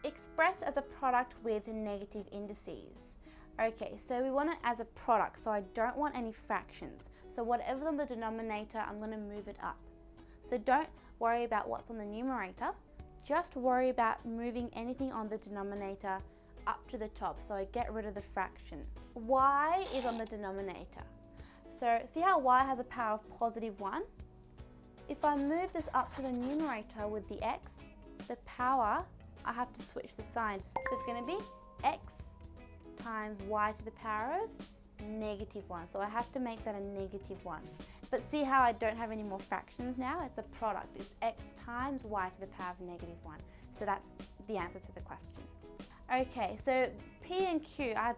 express as a product with negative indices. Okay, so we want it as a product, so I don't want any fractions. So whatever's on the denominator, I'm going to move it up. So don't worry about what's on the numerator, just worry about moving anything on the denominator up to the top, so I get rid of the fraction. Y is on the denominator. So see how y has a power of +1? If I move this up to the numerator with the x, the power, I have to switch the sign. So it's going to be x times y to the power of -1. So I have to make that a -1. But see how I don't have any more fractions now? It's a product. It's x times y to the power of -1. So that's the answer to the question. Okay, so P and Q, I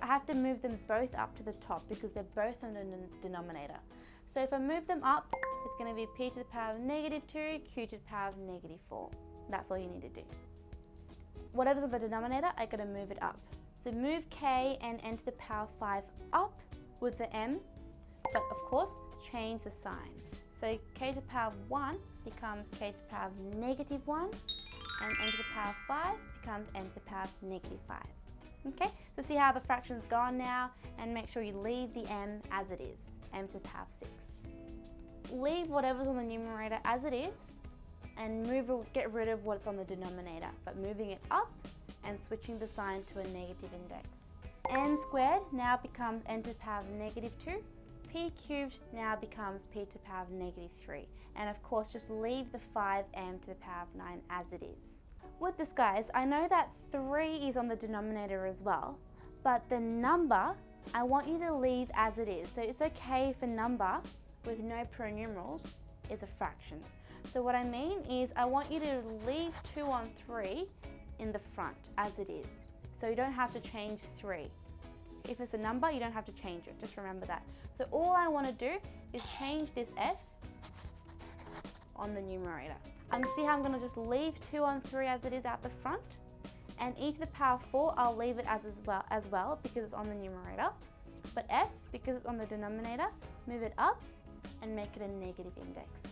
have to move them both up to the top because they're both on the denominator. So if I move them up, it's going to be P to the power of -2, Q to the power of -4. That's all you need to do. Whatever's on the denominator, I'm going to move it up. So move K and N to the power 5 up with the M, but of course, change the sign. So K to the power of 1 becomes K to the power of -1, and N to the power of 5 becomes N to the power of -5. Okay, so see how the fraction's gone now, and make sure you leave the M as it is, M to the power of 6. Leave whatever's on the numerator as it is, and get rid of what's on the denominator, but moving it up and switching the sign to a negative index. N squared now becomes N to the power of -2. P cubed now becomes P to the power of -3. And of course, just leave the 5m to the power of 9 as it is. With this, guys, I know that 3 is on the denominator as well, but the number, I want you to leave as it is. So it's okay if a number with no pronumerals is a fraction. So what I mean is I want you to leave 2 on 3 in the front as it is. So you don't have to change 3. If it's a number, you don't have to change it, just remember that. So all I want to do is change this f on the numerator. See how I'm going to just leave 2 on 3 as it is out the front, and e to the power 4, I'll leave it as well because it's on the numerator. But f, because it's on the denominator, move it up and make it a negative index.